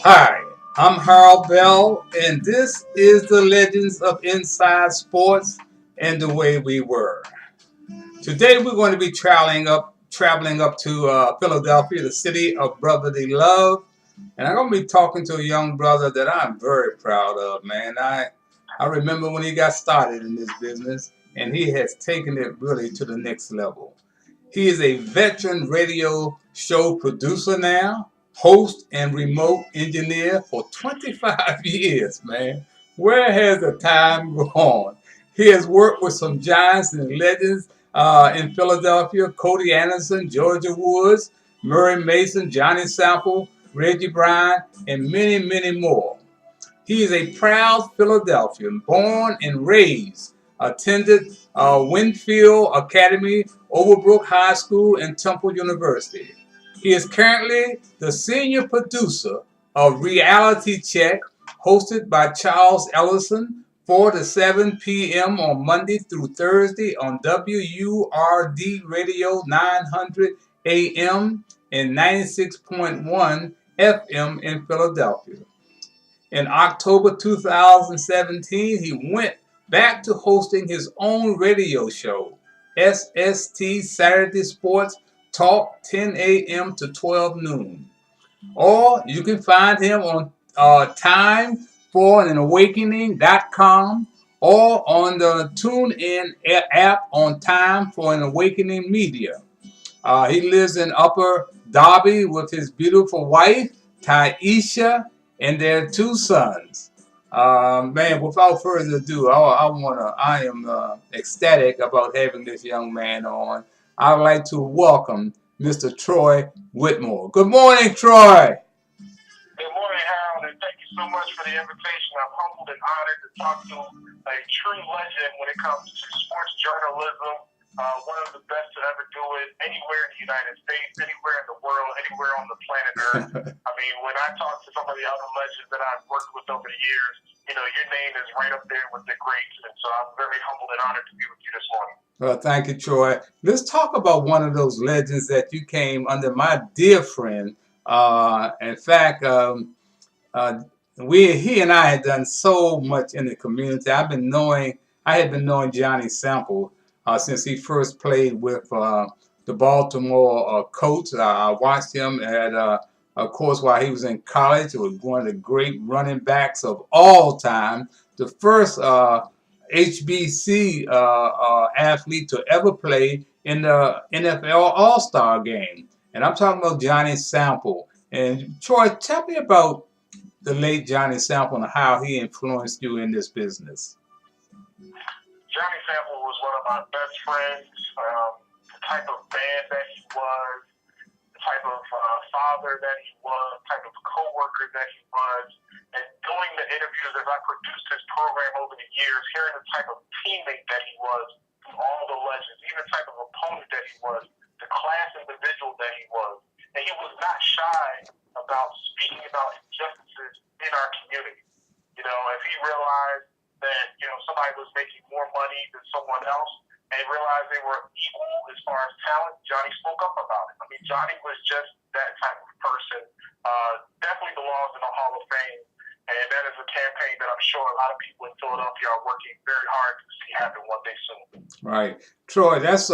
Hi, I'm Harold Bell, and this is the Legends of Inside Sports and the Way We Were. Today we're going to be traveling up to Philadelphia, the city of brotherly love, and I'm going to be talking to a young brother that I'm very proud of, man. I remember when he got started in this business, and he has taken it really to the next level. He is a veteran radio show producer now, host and remote engineer for 25 years, man. Where has the time gone? He has worked with some giants and legends in Philadelphia: Cody Anderson, Georgia Woods, Murray Mason, Johnny Sample, Reggie Bryant, and many, many more. He is a proud Philadelphian, born and raised, attended Winfield Academy, Overbrook High School, and Temple University. He is currently the senior producer of Reality Check, hosted by Charles Ellison, 4 to 7 p.m. on Monday through Thursday on WURD Radio 900 AM and 96.1 FM in Philadelphia. In October 2017, he went back to hosting his own radio show, SST Saturday Sports Talk, 10 a.m. to 12 noon. Or you can find him on timeforanawakening.com or on the TuneIn app on Time for an Awakening Media. He lives in Upper Darby with his beautiful wife, Taisha, and their two sons. Man, without further ado, I am ecstatic about having this young man on. I'd like to welcome Mr. Troy Whitmore. Good morning, Troy. Good morning, Harold, and thank you so much for the invitation. I'm humbled and honored to talk to a true legend when it comes to sports journalism. One of the best to ever do it anywhere in the United States, anywhere in the world, anywhere on the planet Earth. I mean, when I talk to some of the other legends that I've worked with over the years, your name is right up there with the greats. And so I'm very humbled and honored to be with you this morning. Well, thank you, Troy. Let's talk about one of those legends that you came under, my dear friend. In fact, he and I had done so much in the community. I had been knowing Johnny Sample since he first played with the Baltimore Colts. I watched him of course, while he was in college. He was one of the great running backs of all time. The first HBC athlete to ever play in the NFL All-Star game. And I'm talking about Johnny Sample. And Troy, tell me about the late Johnny Sample and how he influenced you in this business. Johnny Sample was one of my best friends. The type of man that he was, the type of father that he was, the type of co-worker that he was. And doing the interviews as I produced his program over the years, hearing the type of teammate that he was from all the legends, even the type of opponent that he was, the class individual that he was. And he was not shy about speaking about injustices in our community. If he realized that, somebody was making more money than someone else and realized they were equal as far as talent, Johnny spoke up about it. I mean, Johnny was just that type of person. Definitely belongs in the Hall of Fame. And that is a campaign that I'm sure a lot of people in Philadelphia are working very hard to see happen one day soon. Right. Troy, that's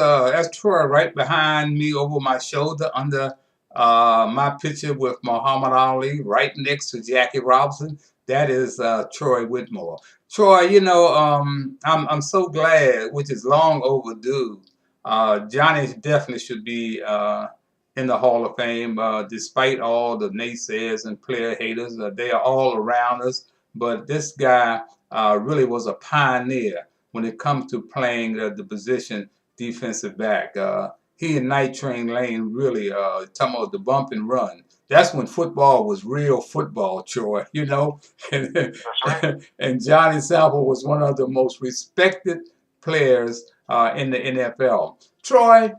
Troy right behind me over my shoulder under my picture with Muhammad Ali, right next to Jackie Robinson. That is Troy Whitmore. Troy, I'm so glad, which is long overdue. Johnny definitely should be in the Hall of Fame, despite all the naysayers and player haters. They are all around us. But this guy really was a pioneer when it comes to playing the position defensive back. He and Night Train Lane really talking about the bump and run. That's when football was real football, Troy, and, and Johnny Sample was one of the most respected players in the NFL. Troy,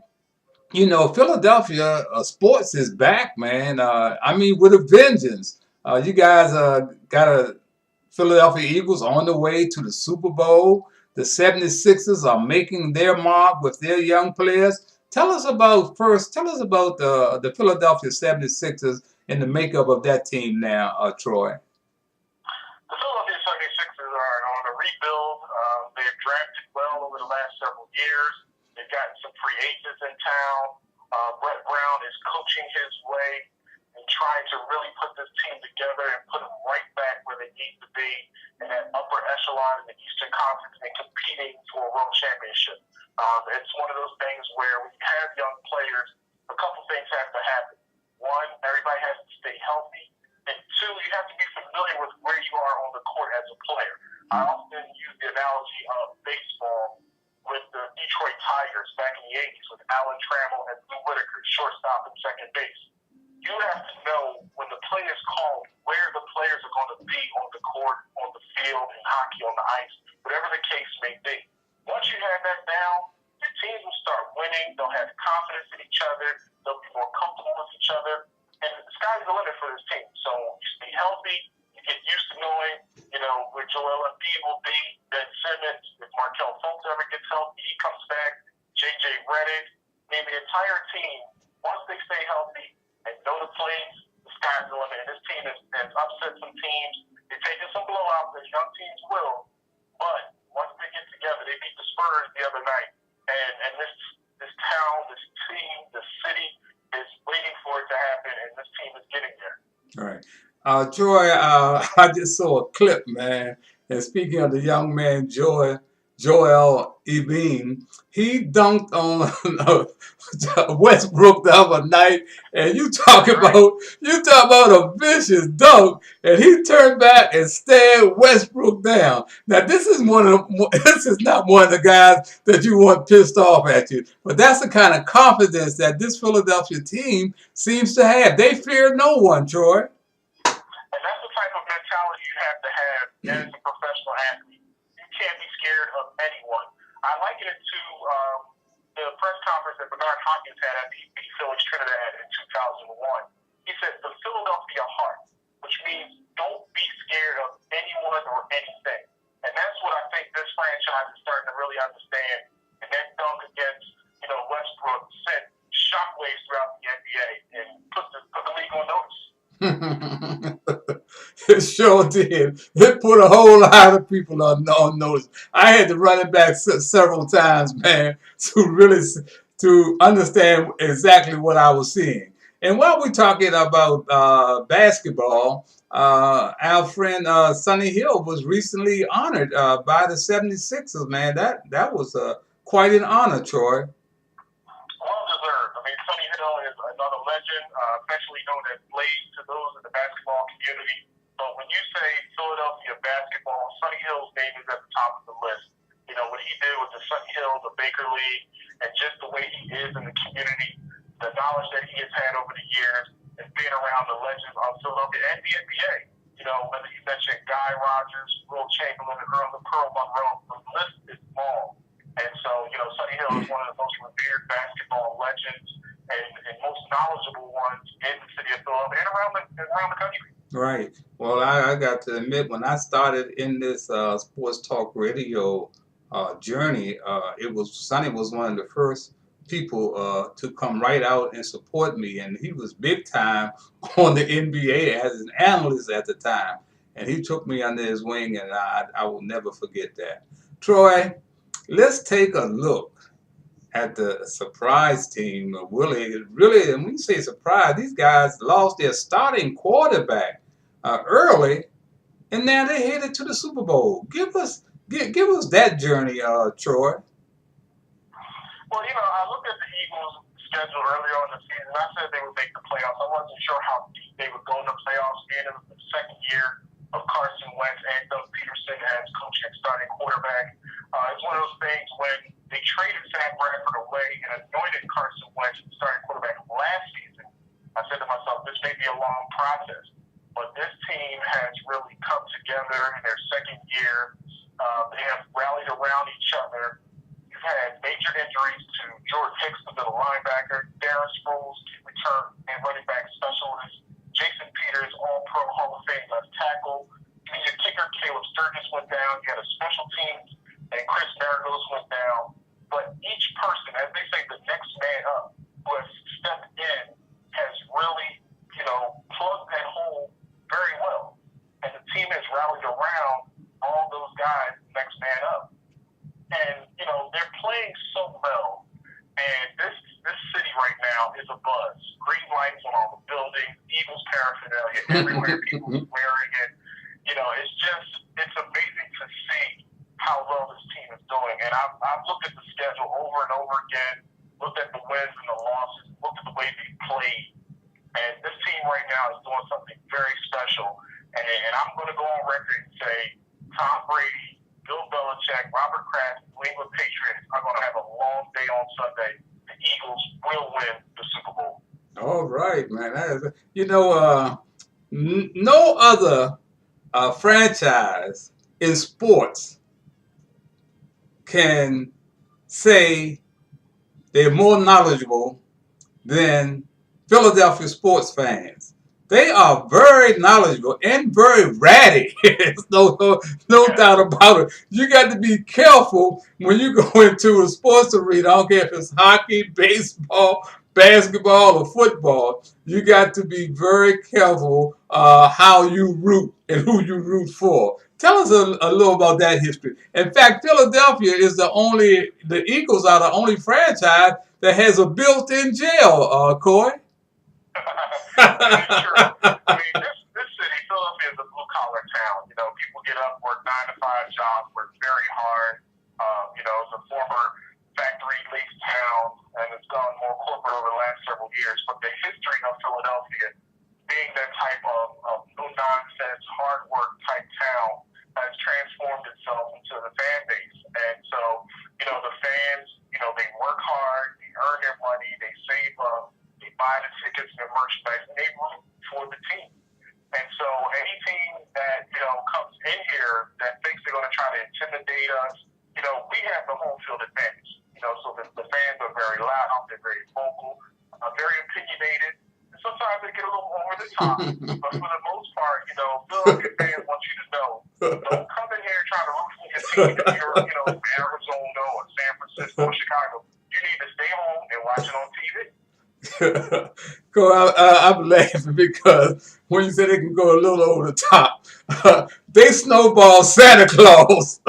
Philadelphia sports is back, man. With a vengeance. You guys got a Philadelphia Eagles on the way to the Super Bowl. The 76ers are making their mark with their young players. Tell us about the Philadelphia 76ers in the makeup of that team now, Troy? The Philadelphia 76ers are on a rebuild. They've drafted well over the last several years. They've gotten some free agents in town. Brett Brown is coaching his way and trying to really put this team together and put them right back where they need to be in that upper echelon in the Eastern Conference and competing for a world championship. It's one of those things where when you have young players, a couple things have to happen. One, everybody has to stay healthy. And two, you have to be familiar with where you are on the court as a player. I often use the analogy of baseball with the Detroit Tigers back in the 80s with Alan Trammell and Lou Whitaker, shortstop and second base. You have to know when the play is called where the players are going to be on the court, on the field, in hockey, on the ice, whatever the case may be. Once you have that down, the teams will start winning. They'll have confidence in each other. They'll be more comfortable with each other. And the sky's the limit for this team. So you stay healthy. You get used to knowing, where Joel Embiid will be, Ben Simmons, if Markelle Fultz ever gets healthy, he comes back, J.J. Redick. I mean, the entire team, once they stay healthy and know the plays, the sky's the limit. And this team has upset some teams. They've taken some blowouts, as young teams will. But once they get together, they beat the Spurs the other night. And this town, this team, this city is waiting for it to happen, and this team is getting there. All right. Troy, I just saw a clip, man. And speaking of the young man, Joel Embiid, he dunked on Westbrook the other night, and you talk about a vicious dunk, and he turned back and stared Westbrook down. Now this is not one of the guys that you want pissed off at you, but that's the kind of confidence that this Philadelphia team seems to have. They fear no one, Troy. And that's the type of mentality you have to have as a professional athlete. You can't be scared of anyone. I liken it to the press conference that Bernard Hopkins had at the Felix Trinidad in 2001. He said, the Philadelphia heart, which means don't be scared of anyone or anything. And that's what I think this franchise is starting to really understand. And that dunk against, Westbrook sent shockwaves throughout the NBA and put the league on notice. It sure did. It put a whole lot of people on notice. I had to run it back several times, man, to understand exactly what I was seeing. And while we're talking about basketball, our friend Sonny Hill was recently honored by the 76ers, man. That was quite an honor, Troy. Well deserved. I mean, Sonny Hill is another legend, affectionately known as Blaze to those in the basketball community. But when you say Philadelphia basketball, Sonny Hill's name is at the top of the list. What he did with the Sonny Hill, the Baker League, and just the way he is in the community, the knowledge that he has had over the years, and being around the legends of Philadelphia and the NBA. Whether you mention Guy Rogers, Will Chamberlain, Pearl Monroe, the list is long. And so, Sonny Hill is one of the most revered basketball legends and most knowledgeable ones in the city of Philadelphia and around the country. Right. Well, I got to admit, when I started in this sports talk radio journey, Sonny was one of the first people to come right out and support me, and he was big time on the NBA as an analyst at the time, and he took me under his wing, and I will never forget that. Troy, let's take a look at the surprise team. Really, and when you say surprise, these guys lost their starting quarterback early, and now they're headed to the Super Bowl. Give us that journey, Troy. Well, I looked at the Eagles' schedule earlier on in the season. I said they would make the playoffs. I wasn't sure how deep they would go in the playoffs. Being in the second year of Carson Wentz and Doug Peterson as coaching and starting quarterback, it's one of those things when they traded Sam Bradford away and anointed Carson Wentz as starting quarterback last season. I said to myself, this may be a long process. But this team has really come together in their second year. They have rallied around each other. You've had major injuries to George Hicks, the middle linebacker, Darren Sproles, return and running back specialist, Jason Peters, all-pro Hall of Fame left tackle. Your kicker, Caleb Sturgis, went down. You had a special teams, and Chris Maragos went down. But each person, as they say, the next man up, who has stepped in, has really, everywhere, people swearing, and it's amazing to see how well this team is doing. And I've looked at the schedule over and over again, looked at the wins and the losses, looked at the way they played, and this team right now is doing something very special. And I'm going to go on record and say Tom Brady, Bill Belichick, Robert Kraft, New England Patriots are going to have a long day on Sunday. The Eagles will win the Super Bowl. All right, man. No other franchise in sports can say they're more knowledgeable than Philadelphia sports fans. They are very knowledgeable and very ratty. There's no doubt about it. You got to be careful when you go into a sports arena. I don't care if it's hockey, baseball, basketball, or football. You got to be very careful how you root and who you root for. Tell us a little about that history. In fact, Philadelphia is the Eagles are the only franchise that has a built-in jail, Coy. That's true. I mean, this city, Philadelphia, is a blue-collar town. People get up, work 9-to-5 jobs, work very hard. It's a former factory-laced town, and it's gone more corporate over the last several years. But the history of Philadelphia being that type of no-nonsense, hard-work type town has transformed itself into the fan base. And so, the fans, they work hard, they earn their money, they save up, they buy the tickets and the merchandise, and they root for the team. And so any team that, comes in here that thinks they're going to try to intimidate us, we have the home field advantage. So the fans are very loud, they're very vocal, very opinionated. And sometimes they get a little over the top. But for the most part, Philadelphia fans want you to know, don't come in here trying to root for your team if you're, Arizona or San Francisco or Chicago. You need to stay home and watch it on TV. I'm laughing because when you say they can go a little over the top, they snowball Santa Claus.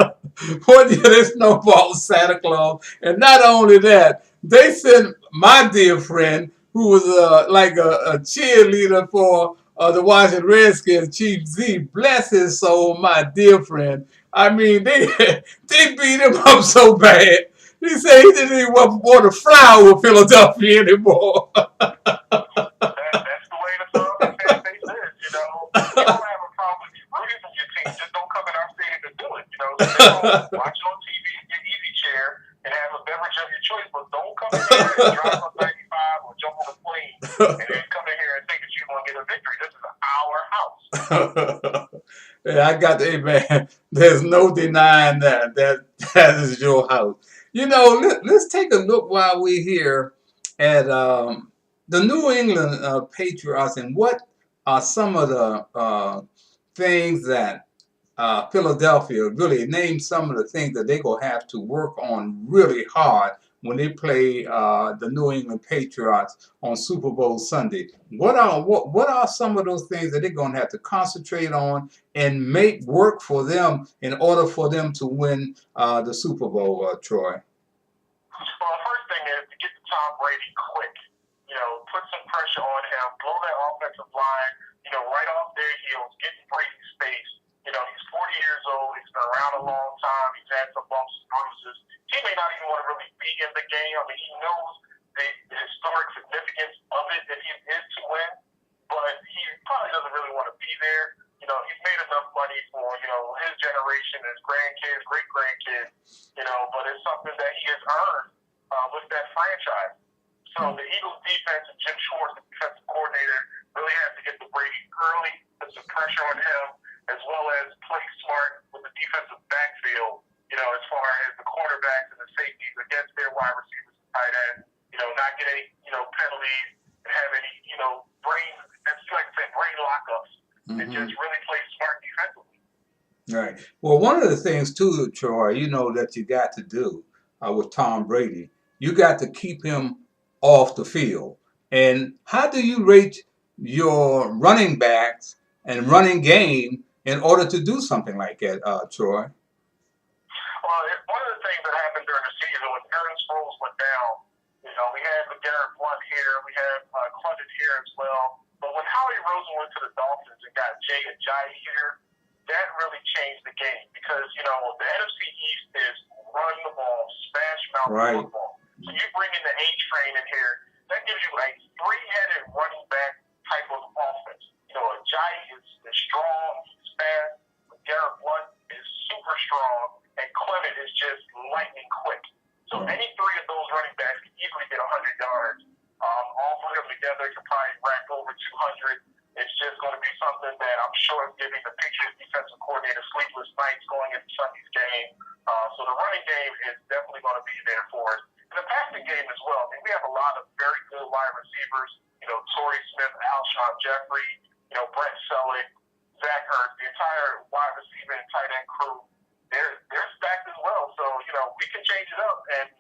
One year they snowball Santa Claus, and not only that, they sent my dear friend, who was like a cheerleader for the Washington Redskins, Chief Z, bless his soul, my dear friend. I mean, they beat him up so bad. He said he didn't even want to fly over Philadelphia anymore. That's the way the Philadelphia fan base is, We don't have a problem with you rooting for your team. Just don't come in our stadium to do it, So stay home, watch it on TV in your easy chair, and have a beverage of your choice. But don't come in here and drive up 95 or jump on a plane and then come in here and think that you're going to get a victory. This is our house. Yeah, I got the man. There's no denying that is your house. Let's take a look while we're here at the New England Patriots and what are some of the things that Philadelphia really name some of the things that they're going to have to work on really hard when they play the New England Patriots on Super Bowl Sunday. What are some of those things that they're going to have to concentrate on and make work for them in order for them to win the Super Bowl, Troy? Well, the first thing is to get to Tom Brady quick. Put some pressure on him, blow that offensive line, right off their heels, get Brady space. He's 40 years old. He's been around a long time. He's had some bumps and bruises. He may not even want to really be in the game. I mean, he knows the historic significance of it if he is to win, but he probably doesn't really want to be there. He's made enough money for, his generation, his grandkids, great-grandkids, but it's something that he has earned with that franchise. So the Eagles defense and Jim Schwartz, the defensive coordinator, really has to get to Brady early, put some pressure on him, as well as play smart with the defensive backfield, as far as the cornerbacks and the safeties against their wide receivers and tight ends, not get any, penalties and have any, brain lockups, and just really play smart defensively. Right. Well, one of the things too, Troy, that you got to do with Tom Brady, you got to keep him off the field. And how do you rate your running backs and running game in order to do something like that, Troy? Well, one of the things that happened during the season when Aaron Sproles went down, we had Garrett Blunt here, we had Clendon here as well. But when Howie Roseman Eagles went to the Dolphins and got Jay Ajayi here, that really changed the game because, the NFC East is run the ball, smash mouth football. So you bring in the A train in here, that gives you a three-headed running back type of offense. Ajayi is strong, he's fast, Garrett Blunt is super strong, and Clement is just lightning quick. So any three of those running backs can easily get 100 yards. All three of them together can probably rack over 200. It's just going to be something that I'm sure is giving the Patriots defensive coordinator sleepless nights going into Sunday's game. So the running game is definitely going to be there for us. And the passing game as well. I mean, we have a lot of very good wide receivers. Torrey Smith, Alshon Jeffrey, Brett Selleck, Zach Ertz, the entire wide receiver and tight end crew. They're stacked as well. So, we can change it up and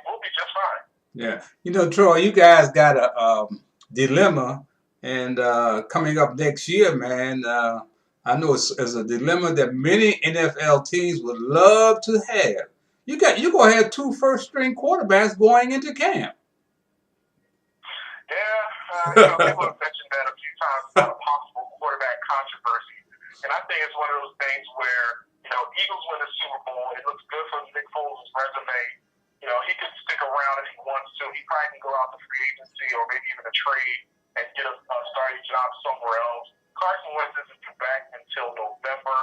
we'll be just fine. Yeah. Troy, you guys got a dilemma. And coming up next year, man, I know it's a dilemma that many NFL teams would love to have. You're going to have 2 first-string quarterbacks going into camp. Yeah, people have mentioned that a few times about a possible quarterback controversy. And I think it's one of those things where, Eagles win the Super Bowl. It looks good for Nick Foles' resume. He could stick around if he wants to. He probably can go out to free agency or maybe even a trade and get a starting job somewhere else. Carson Wentz isn't back until November,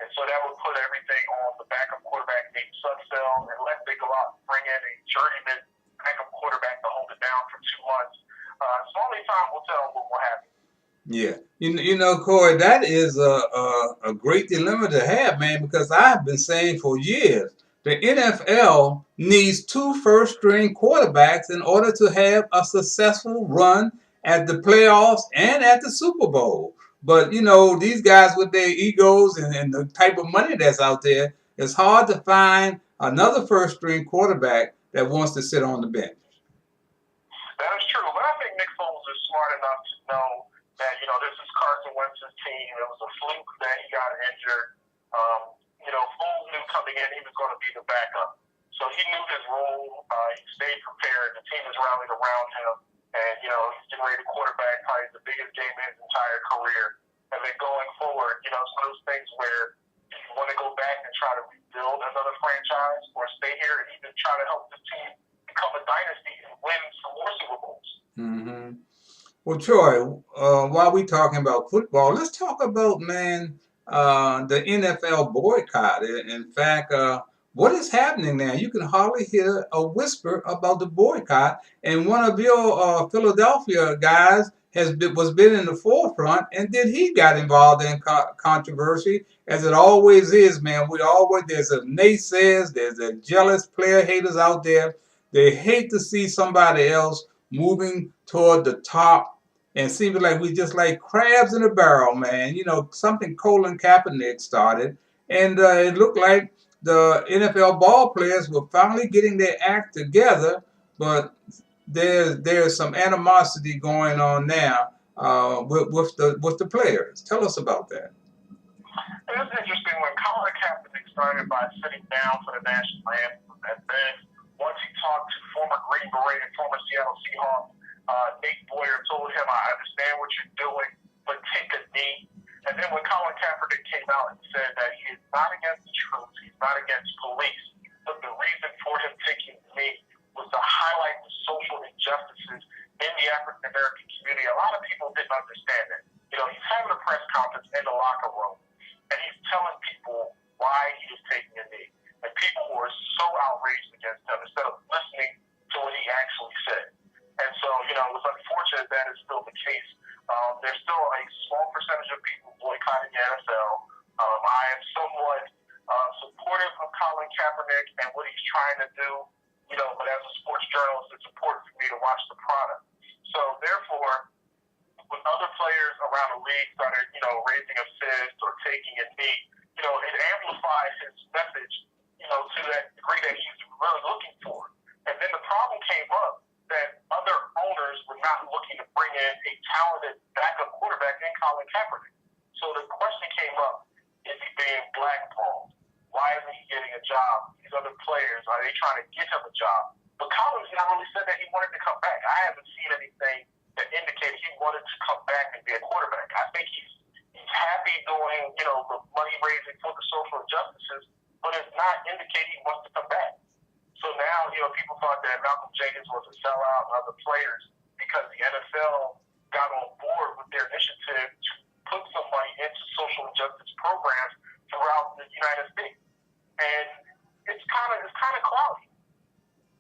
and so that would put everything on the backup quarterback named Sudfeld, unless they go out and bring in a journeyman backup quarterback to hold it down for 2 months. So only time will tell what will happen. Yeah, Corey, that is a great dilemma to have, man, because I've been saying for years the NFL needs 2 first-string quarterbacks in order to have a successful run at the playoffs and at the Super Bowl. But, these guys with their egos and the type of money that's out there, it's hard to find another first-string quarterback that wants to sit on the bench. That is true. But I think Nick Foles is smart enough to know that, this is Carson Wentz's team. It was a fluke that he got injured. Foles knew coming in he was going to be the backup. So he knew his role. He stayed prepared. The team has rallied around him. And, he's getting ready to quarterback probably the biggest game in his entire career. And then going forward, it's one of those things where if you want to go back and try to rebuild another franchise or stay here and even try to help this team become a dynasty and win some more Super Bowls. Mm-hmm. Well, Troy, while we're talking about football, let's talk about, man, the NFL boycott. In fact, what is happening now? You can hardly hear a whisper about the boycott. And one of your Philadelphia guys was been in the forefront, and then he got involved in controversy, as it always is, man. There's a naysayers, there's a jealous player haters out there. They hate to see somebody else moving toward the top. And seems like we just like crabs in a barrel, man. Something Colin Kaepernick started. And it looked like the NFL ball players were finally getting their act together. But there's some animosity going on now with the players. Tell us about that. It's interesting. When Colin Kaepernick started by sitting down for the national anthem, and then once he talked to former Green Beret and former Seattle Seahawks, Nate Boyer told him, I understand what you're doing, but take a knee. And then when Colin Kaepernick came out and said that he is not against the troops, he's not against police, but the reason for him taking the knee was to highlight the social injustices in the African American community. A lot of people didn't understand it. He's having a press conference in the locker room, and he's telling people why he is taking a knee. And people were so outraged against him instead of listening to what he actually said. And so, it was unfortunate that is still the case. There's still a small percentage of people boycotting the NFL. I am somewhat supportive of Colin Kaepernick and what he's trying to do, but as a sports journalist, it's important for me to watch the product. So, therefore, when other players around the league started, raising a fist or taking a knee, it amplified his message, to that degree that he's really looking for. And then the problem came up that other owners were not looking to bring in a talented backup quarterback in Colin Kaepernick. So the question came up, is he being blackballed? Why isn't he getting a job? These other players, are they trying to get him a job? But Colin's not really said that he wanted to come back. I haven't seen anything that indicated he wanted to come back and be a quarterback. I think KD wants to come back. So now, people thought that Malcolm Jenkins was a sellout and other players because the NFL got on board with their initiative to put some money into social justice programs throughout the United States. And it's kind of cloudy.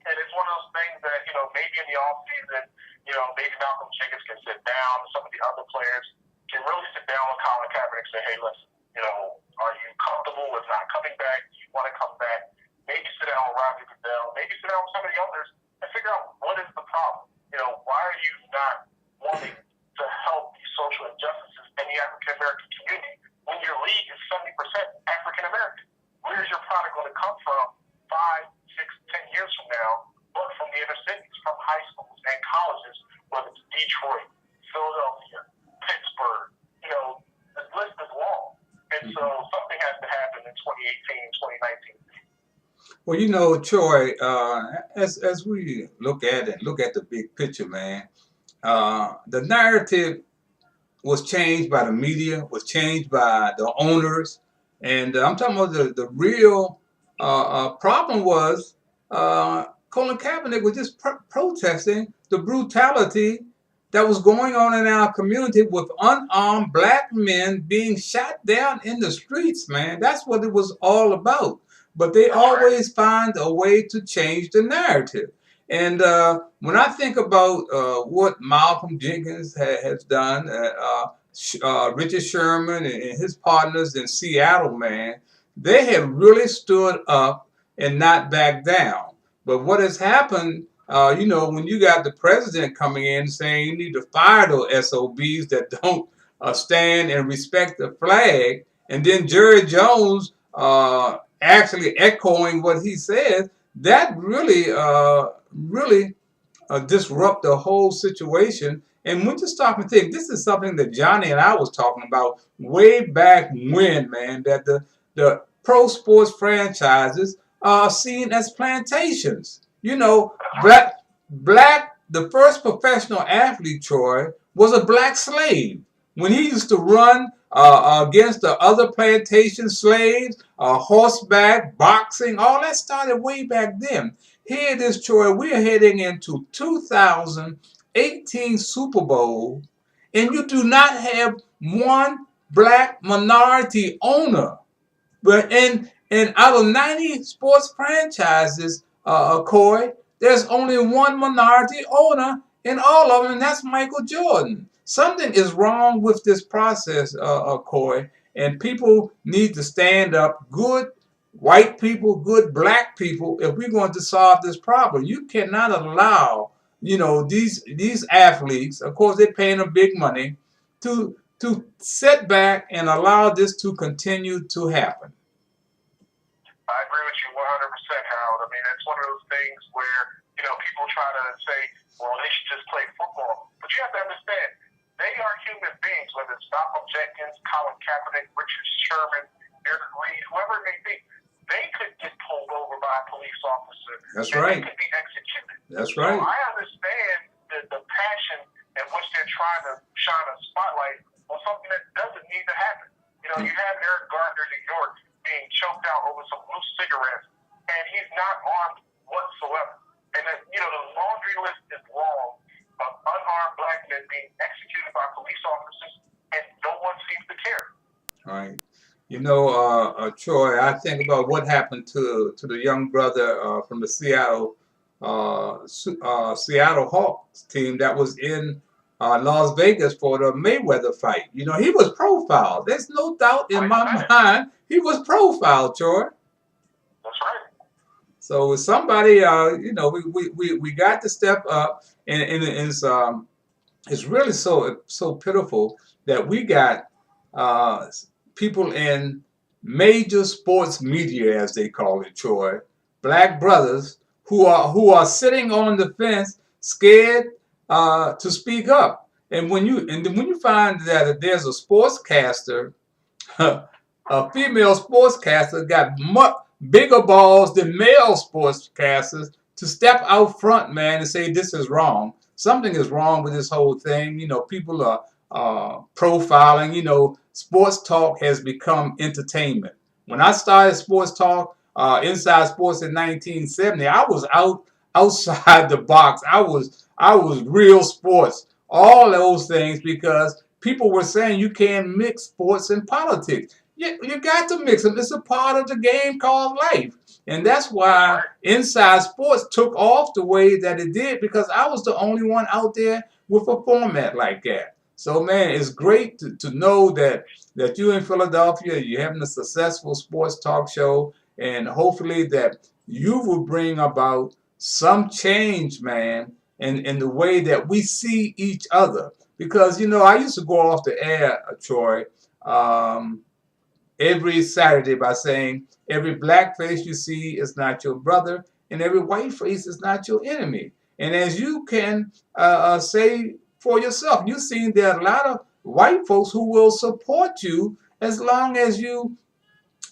And it's one of those things that, maybe in the off season, maybe Malcolm Jenkins can sit down, and some of the other players can really sit down with Colin Kaepernick and say, hey, listen, are you comfortable with not coming back? Do you want to come back? Maybe sit down with Roger Goodell, maybe sit down with some of the others and figure out what is the problem. Why are you not wanting to help these social injustices in the African American community when your league is 70% African American? Where is your product going to come from 5, 6, 10 years from now, but from the inner cities, from high schools and colleges, whether it's Detroit, Philadelphia, Pittsburgh, the list is long. And so something has to happen in 2018, 2019. Well, Troy, as we look at the big picture, man, the narrative was changed by the media, was changed by the owners, and I'm talking about the real problem was Colin Kaepernick was just protesting the brutality that was going on in our community with unarmed black men being shot down in the streets, man. That's what it was all about. But they always find a way to change the narrative. And when I think about what Malcolm Jenkins has done, Richard Sherman and his partners in Seattle, man, they have really stood up and not backed down. But what has happened, when you got the president coming in saying you need to fire those SOBs that don't stand and respect the flag, and then Jerry Jones actually echoing what he said, that really disrupt the whole situation. And when you stop and think, this is something that Johnny and I was talking about way back when, man, that the pro sports franchises are seen as plantations. The first professional athlete, Troy, was a black slave. When he used to run against the other plantation slaves, horseback, boxing, all that started way back then. Here it is, Troy, we're heading into 2018 Super Bowl, and you do not have one black minority owner. But and out of 90 sports franchises, Corey, there's only one minority owner in all of them, and that's Michael Jordan. Something is wrong with this process, Corey, and people need to stand up. Good white people, good black people, if we're going to solve this problem. You cannot allow, these athletes, of course, they're paying them big money, to sit back and allow this to continue to happen. I agree with you 100%, Harold. I mean, it's one of those things where, people try to say, well, they should just play football. But you have to understand, they are human beings, whether it's Malcolm Jenkins, Colin Kaepernick, Richard Sherman, Eric Reed, whoever it may be. They could get pulled over by a police officer. That's right. They could be executed. That's right. So I understand the passion in which they're trying to shine a spotlight on something that doesn't need to happen. You have Eric Gardner in New York being choked out over some loose cigarettes, and he's not armed whatsoever. And then, the laundry list is long of unarmed black men being executed by police officers, and no one seems to care. Right. Troy, I think about what happened to the young brother from the Seattle Hawks team that was in Las Vegas for the Mayweather fight. He was profiled. There's no doubt in my mind he was profiled, Troy. That's right. So somebody, we got to step up, and it's really so pitiful that we got people in major sports media, as they call it, Troy, black brothers who are sitting on the fence, scared to speak up. And when you find that there's a sportscaster, a female sportscaster got much bigger balls than male sportscasters to step out front, man, and say this is wrong. Something is wrong with this whole thing. People are profiling. Sports talk has become entertainment. When I started sports talk, Inside Sports in 1970, I was outside the box. I was real sports, all those things, because people were saying you can't mix sports and politics. You got to mix them. It's a part of the game called life. And that's why Inside Sports took off the way that it did, because I was the only one out there with a format like that. So man, it's great to know that you're in Philadelphia, you're having a successful sports talk show, and hopefully that you will bring about some change, man, in the way that we see each other. Because I used to go off the air, Troy, um, every Saturday by saying every black face you see is not your brother, and every white face is not your enemy. And as you can say for yourself, you've seen there are a lot of white folks who will support you as long as you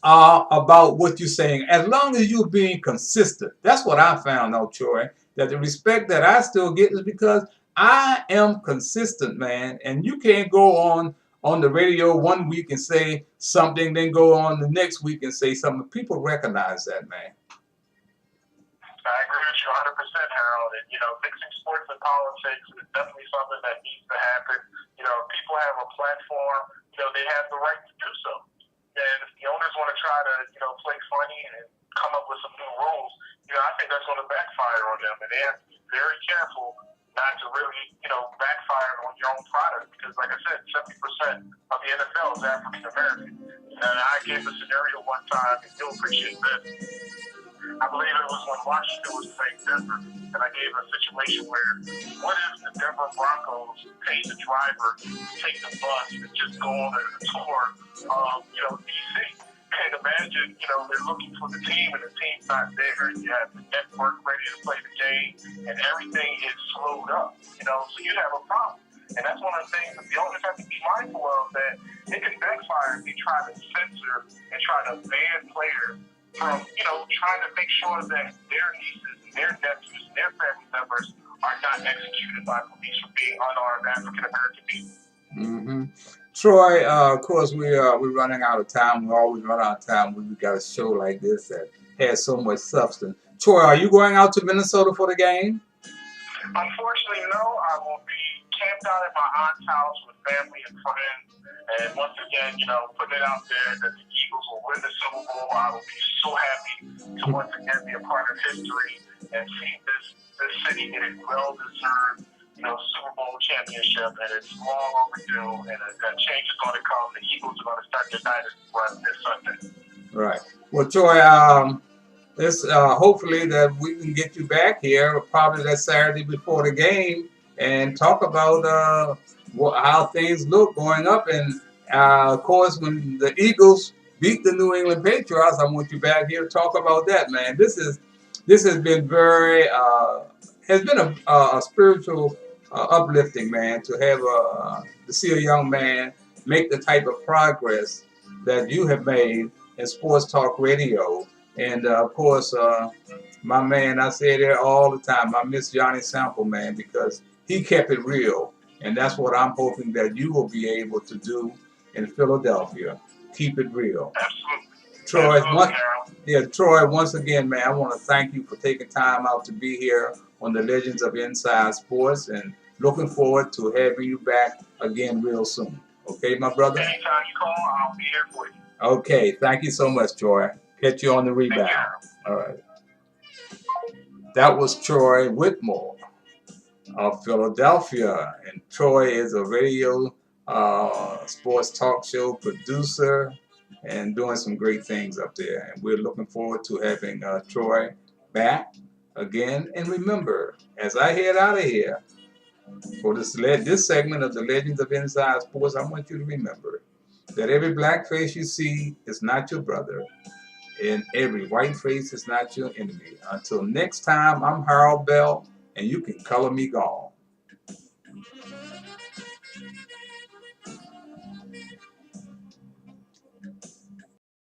are about what you're saying, as long as you're being consistent. That's what I found out, Troy, that the respect that I still get is because I am consistent, man. And you can't go on the radio one week and say something, then go on the next week and say something. People recognize that, man. I agree with you 100%, Harold. And, mixing sports and politics is definitely something that needs to happen. People have a platform, they have the right to do so. And if the owners want to try to, play funny and come up with some new rules, I think that's going to backfire on them. And they have to be very careful not to really, backfire on your own product. Because, like I said, 70% of the NFL is African American. And I gave a scenario one time, and you'll appreciate this. I believe it was when Washington was playing Denver, and I gave a situation where, what if the Denver Broncos paid the driver to take the bus and just go on a tour of, D.C.? And imagine, they're looking for the team, and the team's not there. You have the network ready to play the game, and everything is slowed up, so you have a problem. And that's one of the things that the owners have to be mindful of, that it can backfire if they try to censor and try to ban players from, trying to make sure that their nieces and their nephews and their family members are not executed by police for being unarmed African American people. Mm-hmm. Troy, of course, we're running out of time. We always run out of time when we got a show like this that has so much substance. Troy, are you going out to Minnesota for the game? Unfortunately, no. I will be camped out at my aunt's house with family and friends. And once again, putting it out there that the Eagles will win the Super Bowl. I will be so happy to once again be a part of history and see this city get a well-deserved, Super Bowl championship. And it's long overdue. And that change is going to come. The Eagles are going to start their dynasty run this Sunday. Right. Well, Troy, it's hopefully that we can get you back here probably that Saturday before the game and talk about how things look going up. And of course, when the Eagles beat the New England Patriots, I want you back here to talk about that, man. This has been very has been a spiritual uplifting, man, to have to see a young man make the type of progress that you have made in sports talk radio. And of course, my man, I say there all the time, I miss Johnny Sample, man, because he kept it real. And that's what I'm hoping that you will be able to do in Philadelphia. Keep it real. Absolutely. Troy, once again, man, I want to thank you for taking time out to be here on the Legends of Inside Sports, and looking forward to having you back again real soon. Okay, my brother? Anytime you call, I'll be here for you. Okay, thank you so much, Troy. Catch you on the rebound. All right. That was Troy Wilmore of Philadelphia. And Troy is a radio sports talk show producer and doing some great things up there. And we're looking forward to having Troy back again. And remember, as I head out of here, for this segment of the Legends of Inside Sports, I want you to remember that every black face you see is not your brother, and every white face is not your enemy. Until next time, I'm Harold Bell, and you can color me gone.